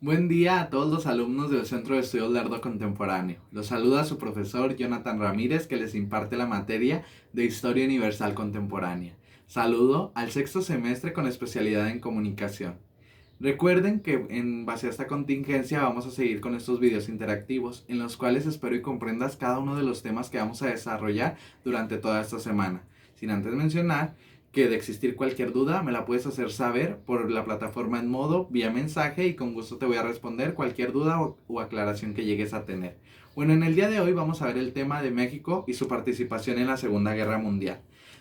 Buen día a todos los alumnos del Centro de Estudios Lerdo Contemporáneo. Los saluda su profesor Jonathan Ramírez, que les imparte la materia de Historia Universal Contemporánea. Saludo al sexto semestre con especialidad en comunicación. Recuerden que en base a esta contingencia vamos a seguir con estos videos interactivos, en los cuales espero y comprendas cada uno de los temas que vamos a desarrollar durante toda esta semana. Sin antes mencionar que de existir cualquier duda me la puedes hacer saber por la plataforma en modo, vía mensaje, y con gusto te voy a responder cualquier duda o aclaración que llegues a tener. Bueno, en el día de hoy vamos a ver el tema de México y su participación en la Segunda Guerra Mundial.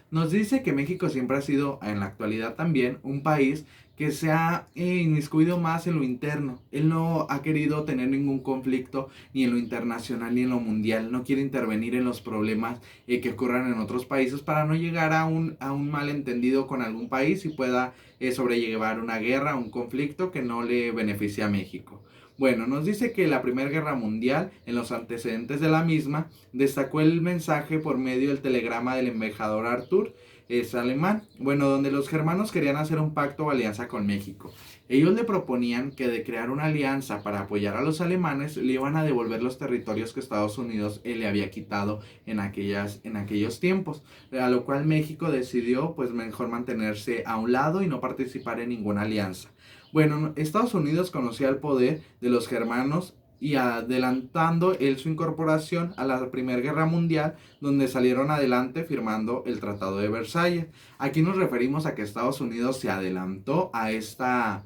Nos dice que México siempre ha sido, en la actualidad también, un país que se ha inmiscuido más en lo interno. Él no ha querido tener ningún conflicto ni en lo internacional ni en lo mundial. No quiere intervenir en los problemas que ocurran en otros países para no llegar a un malentendido con algún país y pueda sobrellevar una guerra, un conflicto que no le beneficie a México. Bueno, nos dice que la Primera Guerra Mundial, en los antecedentes de la misma, destacó el mensaje por medio del telegrama del embajador Arthur, es alemán, bueno, donde los germanos querían hacer un pacto o alianza con México. Ellos le proponían que de crear una alianza para apoyar a los alemanes, le iban a devolver los territorios que Estados Unidos le había quitado en aquellos tiempos, a lo cual México decidió pues mejor mantenerse a un lado y no participar en ninguna alianza. Bueno, Estados Unidos conocía el poder de los germanos y adelantando él su incorporación a la Primera Guerra Mundial, donde salieron adelante firmando el Tratado de Versalles. Aquí nos referimos a que Estados Unidos se adelantó a esta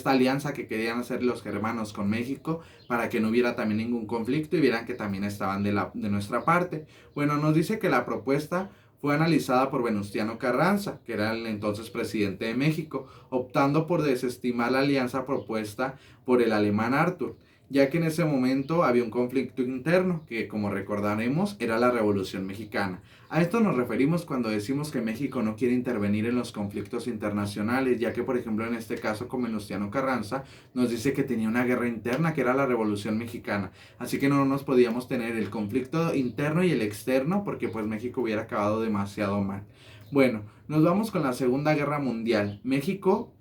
alianza que querían hacer los germanos con México para que no hubiera también ningún conflicto y vieran que también estaban de nuestra parte. Bueno, nos dice que la propuesta fue analizada por Venustiano Carranza, que era el entonces presidente de México, optando por desestimar la alianza propuesta por el alemán Arthur, ya que en ese momento había un conflicto interno que, como recordaremos, era la Revolución Mexicana. A esto nos referimos cuando decimos que México no quiere intervenir en los conflictos internacionales, ya que, por ejemplo, en este caso con Venustiano Carranza, nos dice que tenía una guerra interna que era la Revolución Mexicana, así que no nos podíamos tener el conflicto interno y el externo, porque pues México hubiera acabado demasiado mal. Bueno, nos vamos con la Segunda Guerra Mundial. México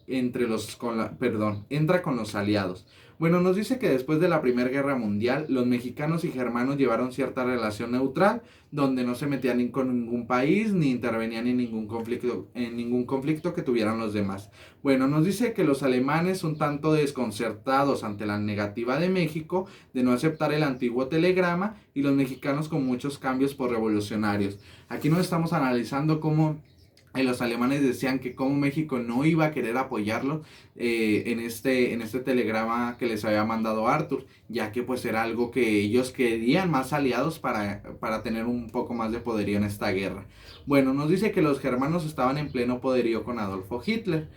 entra con los aliados. Bueno, nos dice que después de la Primera Guerra Mundial, los mexicanos y germanos llevaron cierta relación neutral, donde no se metían ni con ningún país, ni intervenían en ningún conflicto que tuvieran los demás. Bueno, nos dice que los alemanes, un tanto desconcertados ante la negativa de México de no aceptar el antiguo telegrama, y los mexicanos con muchos cambios por revolucionarios. Aquí nos estamos analizando cómo los alemanes decían que como México no iba a querer apoyarlo en este telegrama que les había mandado Arthur, ya que pues era algo que ellos querían más aliados para tener un poco más de poderío en esta guerra. Bueno, nos dice que los germanos estaban en pleno poderío con Adolfo Hitler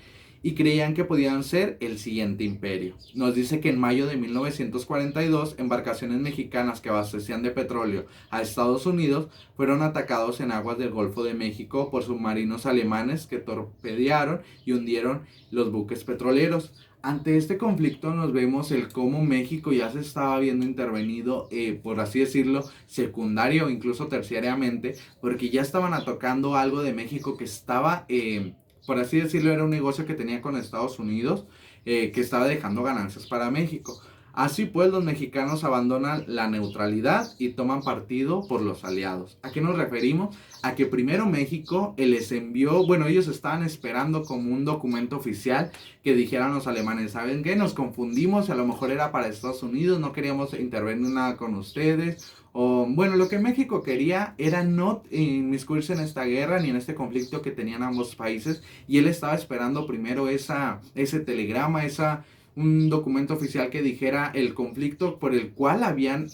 y creían que podían ser el siguiente imperio. Nos dice que en mayo de 1942, embarcaciones mexicanas que abastecían de petróleo a Estados Unidos fueron atacados en aguas del Golfo de México por submarinos alemanes que torpedearon y hundieron los buques petroleros. Ante este conflicto nos vemos el cómo México ya se estaba viendo intervenido, por así decirlo, secundario o incluso terciariamente, porque ya estaban atacando algo de México que estaba, por así decirlo, era un negocio que tenía con Estados Unidos, que estaba dejando ganancias para México. Así pues, los mexicanos abandonan la neutralidad y toman partido por los aliados. ¿A qué nos referimos? A que primero México les envió, bueno, ellos estaban esperando como un documento oficial que dijeran los alemanes, ¿saben qué? Nos confundimos, a lo mejor era para Estados Unidos, no queríamos intervenir nada con ustedes. O, bueno, lo que México quería era no inmiscuirse en esta guerra ni en este conflicto que tenían ambos países, y él estaba esperando primero ese telegrama, un documento oficial que dijera el conflicto por el cual habían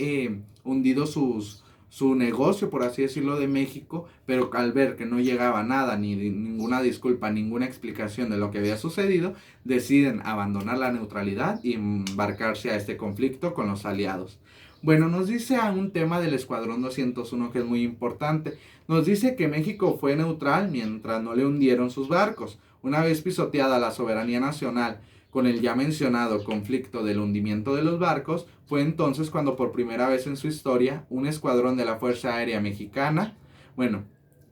hundido su negocio, por así decirlo, de México, pero al ver que no llegaba nada, ni ninguna disculpa, ninguna explicación de lo que había sucedido, deciden abandonar la neutralidad y embarcarse a este conflicto con los aliados. Bueno, nos dice a un tema del Escuadrón 201 que es muy importante. Nos dice que México fue neutral mientras no le hundieron sus barcos. Una vez pisoteada la soberanía nacional con el ya mencionado conflicto del hundimiento de los barcos, fue entonces cuando por primera vez en su historia un escuadrón de la Fuerza Aérea Mexicana, bueno,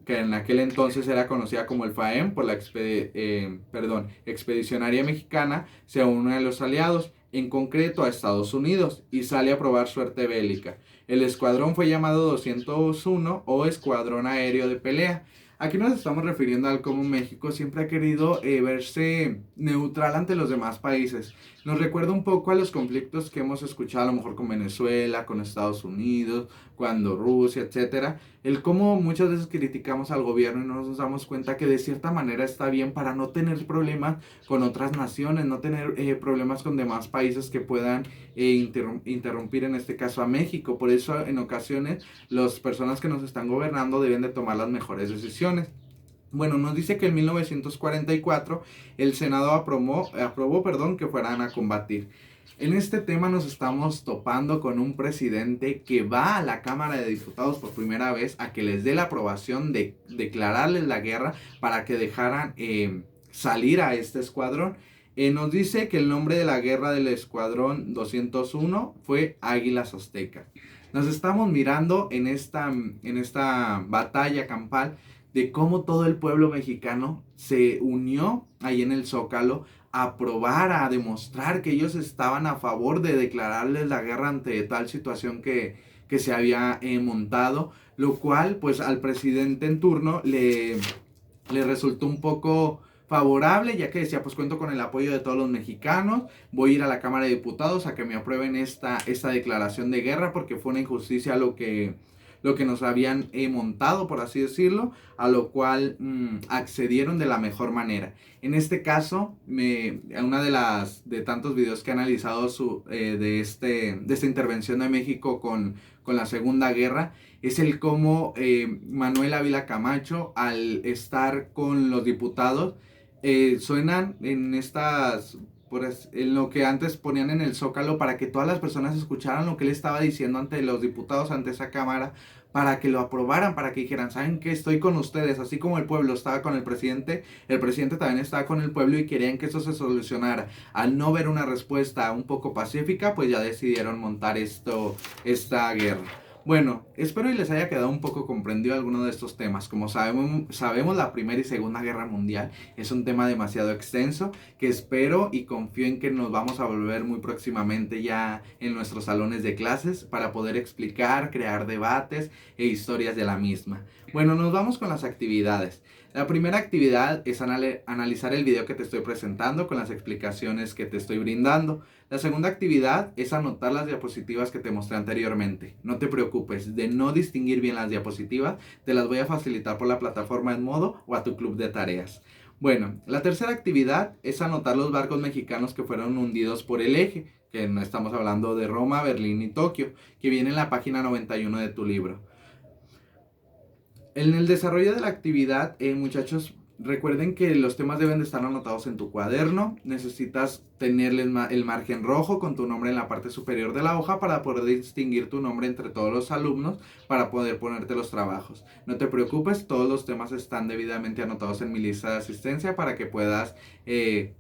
que en aquel entonces era conocida como el FAEM por la Expedición Aérea Mexicana, se une a los aliados. en concreto a Estados Unidos, y sale a probar suerte bélica. El escuadrón fue llamado 201 o Escuadrón Aéreo de Pelea. Aquí nos estamos refiriendo al cómo México siempre ha querido verse neutral ante los demás países. Nos recuerda un poco a los conflictos que hemos escuchado a lo mejor con Venezuela, con Estados Unidos, cuando Rusia, etcétera. El cómo muchas veces criticamos al gobierno y no nos damos cuenta que de cierta manera está bien para no tener problemas con otras naciones, no tener problemas con demás países que puedan interrumpir en este caso a México. Por eso en ocasiones las personas que nos están gobernando deben de tomar las mejores decisiones. Bueno, nos dice que en 1944 el Senado aprobó que fueran a combatir. En este tema nos estamos topando con un presidente que va a la Cámara de Diputados por primera vez a que les dé la aprobación de declararles la guerra para que dejaran salir a este escuadrón. Nos dice que el nombre de la guerra del escuadrón 201 fue Águilas Aztecas. Nos estamos mirando en esta batalla campal de cómo todo el pueblo mexicano se unió ahí en el Zócalo a probar, a demostrar que ellos estaban a favor de declararles la guerra ante tal situación que se había montado, lo cual pues al presidente en turno le resultó un poco favorable, ya que decía, pues cuento con el apoyo de todos los mexicanos, voy a ir a la Cámara de Diputados a que me aprueben esta declaración de guerra, porque fue una injusticia lo que nos habían montado, por así decirlo, a lo cual accedieron de la mejor manera. En este caso, una de tantos videos que he analizado de esta intervención de México con la Segunda Guerra, es el cómo Manuel Ávila Camacho, al estar con los diputados, suenan en lo que antes ponían en el Zócalo para que todas las personas escucharan lo que él estaba diciendo ante los diputados, ante esa cámara, para que lo aprobaran, para que dijeran, ¿saben qué? Estoy con ustedes, así como el pueblo estaba con el presidente también estaba con el pueblo y querían que eso se solucionara. Al no ver una respuesta un poco pacífica, pues ya decidieron montar esta guerra. Bueno, espero y les haya quedado un poco comprendido alguno de estos temas. Como sabemos, la Primera y Segunda Guerra Mundial es un tema demasiado extenso que espero y confío en que nos vamos a volver muy próximamente ya en nuestros salones de clases para poder explicar, crear debates e historias de la misma. Bueno, nos vamos con las actividades. La primera actividad es analizar el video que te estoy presentando con las explicaciones que te estoy brindando. La segunda actividad es anotar las diapositivas que te mostré anteriormente. No te preocupes, de no distinguir bien las diapositivas, te las voy a facilitar por la plataforma Edmodo o a tu club de tareas. Bueno, la tercera actividad es anotar los barcos mexicanos que fueron hundidos por el eje, que no estamos hablando de Roma, Berlín y Tokio, que viene en la página 91 de tu libro. En el desarrollo de la actividad, muchachos, recuerden que los temas deben de estar anotados en tu cuaderno. Necesitas tener el margen rojo con tu nombre en la parte superior de la hoja para poder distinguir tu nombre entre todos los alumnos para poder ponerte los trabajos. No te preocupes, todos los temas están debidamente anotados en mi lista de asistencia para que puedas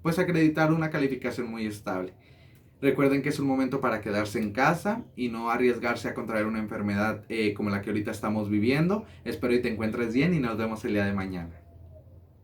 pues acreditar una calificación muy estable. Recuerden que es un momento para quedarse en casa y no arriesgarse a contraer una enfermedad como la que ahorita estamos viviendo. Espero y te encuentres bien y nos vemos el día de mañana.